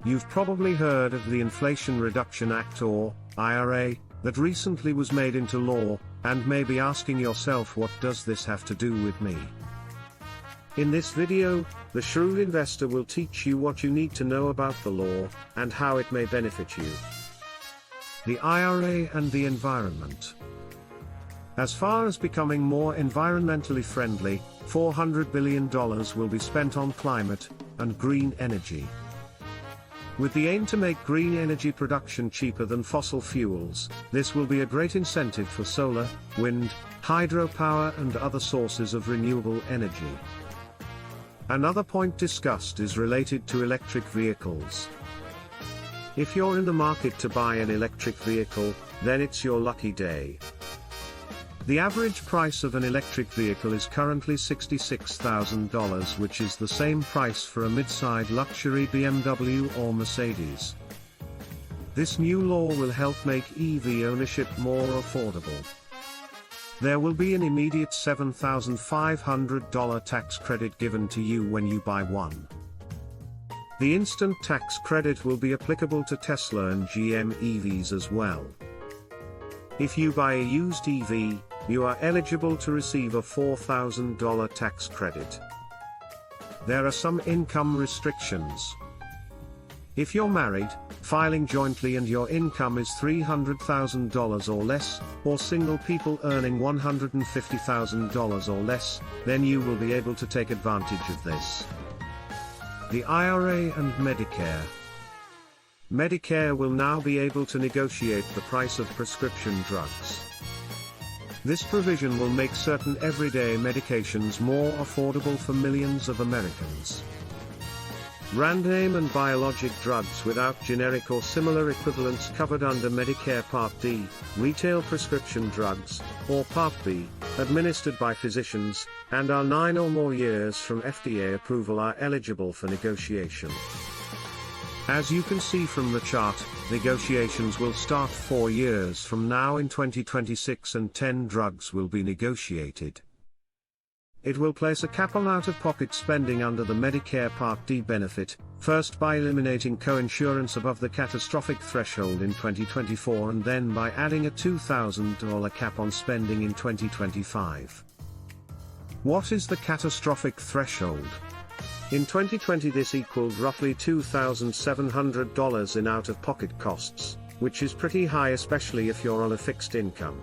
You've probably heard of the Inflation Reduction Act or IRA, that recently was made into law, and may be asking yourself, what does this have to do with me? In this video, the Shrewd Investor will teach you what you need to know about the law, and how it may benefit you. The IRA and the environment. As far as becoming more environmentally friendly, $400 billion will be spent on climate and green energy. With the aim to make green energy production cheaper than fossil fuels, this will be a great incentive for solar, wind, hydropower and other sources of renewable energy. Another point discussed is related to electric vehicles. If you're in the market to buy an electric vehicle, then it's your lucky day. The average price of an electric vehicle is currently $66,000, which is the same price for a mid-side luxury BMW or Mercedes. This new law will help make EV ownership more affordable. There will be an immediate $7,500 tax credit given to you when you buy one. The instant tax credit will be applicable to Tesla and GM EVs as well. If you buy a used EV, you are eligible to receive a $4,000 tax credit. There are some income restrictions. If you're married, filing jointly and your income is $300,000 or less, or single people earning $150,000 or less, then you will be able to take advantage of this. The IRA and Medicare. Medicare will now be able to negotiate the price of prescription drugs. This provision will make certain everyday medications more affordable for millions of Americans. Brand name and biologic drugs without generic or similar equivalents covered under Medicare Part D, retail prescription drugs, or Part B, administered by physicians, and are 9 or more years from FDA approval are eligible for negotiation. As you can see from the chart, negotiations will start 4 years from now in 2026 and 10 drugs will be negotiated. It will place a cap on out-of-pocket spending under the Medicare Part D benefit, first by eliminating co-insurance above the catastrophic threshold in 2024 and then by adding a $2,000 cap on spending in 2025. What is the catastrophic threshold? In 2020 this equaled roughly $2,700 in out-of-pocket costs, which is pretty high especially if you're on a fixed income.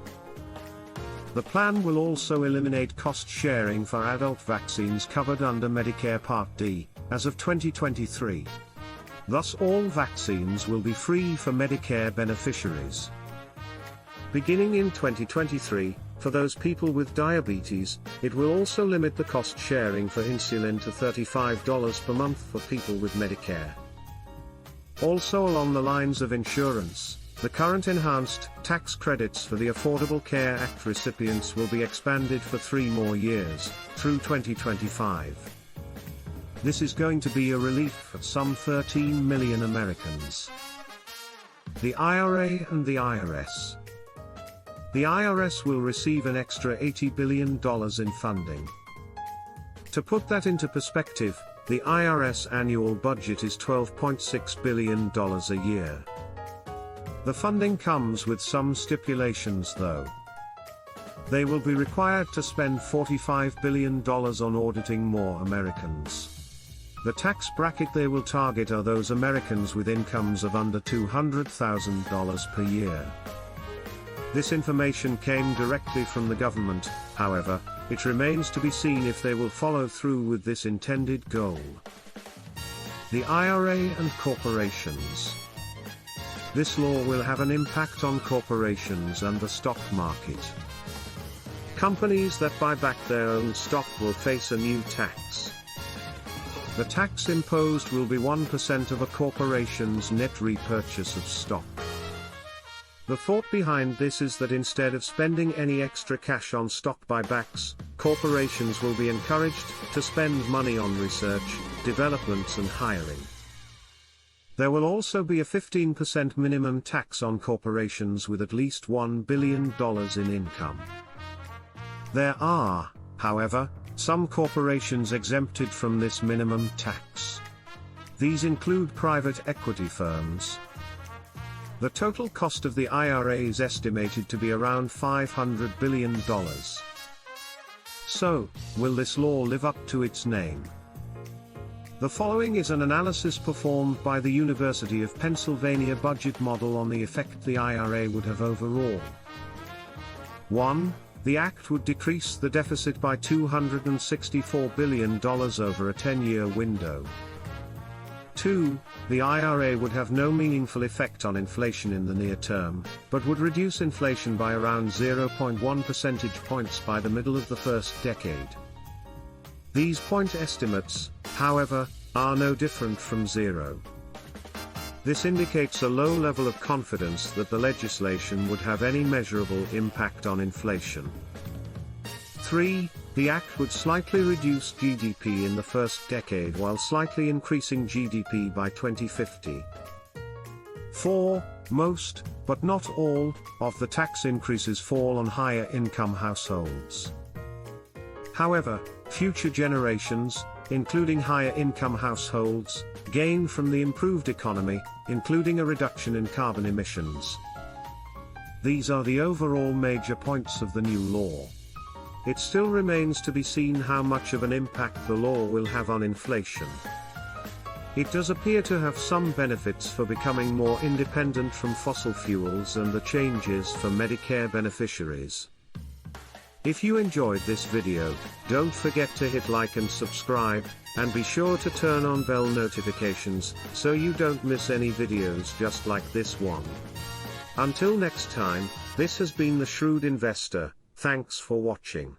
The plan will also eliminate cost sharing for adult vaccines covered under Medicare Part D, as of 2023. Thus all vaccines will be free for Medicare beneficiaries. Beginning in 2023, for those people with diabetes, it will also limit the cost sharing for insulin to $35 per month for people with Medicare. Also along the lines of insurance, the current enhanced tax credits for the Affordable Care Act recipients will be expanded for 3 more years, through 2025. This is going to be a relief for some 13 million Americans. The IRA and the IRS. The IRS will receive an extra $80 billion in funding. To put that into perspective, the IRS annual budget is $12.6 billion a year. The funding comes with some stipulations though. They will be required to spend $45 billion on auditing more Americans. The tax bracket they will target are those Americans with incomes of under $200,000 per year. This information came directly from the government, however, it remains to be seen if they will follow through with this intended goal. The IRA and corporations. This law will have an impact on corporations and the stock market. Companies that buy back their own stock will face a new tax. The tax imposed will be 1% of a corporation's net repurchase of stock. The thought behind this is that instead of spending any extra cash on stock buybacks, corporations will be encouraged to spend money on research, development and hiring. There will also be a 15% minimum tax on corporations with at least $1 billion in income. There are, however, some corporations exempted from this minimum tax. These include private equity firms. The total cost of the IRA is estimated to be around $500 billion. So, will this law live up to its name? The following is an analysis performed by the University of Pennsylvania budget model on the effect the IRA would have overall. 1. The Act would decrease the deficit by $264 billion over a 10-year window. 2. The IRA would have no meaningful effect on inflation in the near term, but would reduce inflation by around 0.1 percentage points by the middle of the first decade. These point estimates, however, are no different from zero. This indicates a low level of confidence that the legislation would have any measurable impact on inflation. 3. The Act would slightly reduce GDP in the first decade while slightly increasing GDP by 2050. 4. Most, but not all, of the tax increases fall on higher income households. However, future generations, including higher income households, gain from the improved economy, including a reduction in carbon emissions. These are the overall major points of the new law. It still remains to be seen how much of an impact the law will have on inflation. It does appear to have some benefits for becoming more independent from fossil fuels and the changes for Medicare beneficiaries. If you enjoyed this video, don't forget to hit like and subscribe, and be sure to turn on bell notifications, so you don't miss any videos just like this one. Until next time, this has been The Shrewd Investor. Thanks for watching.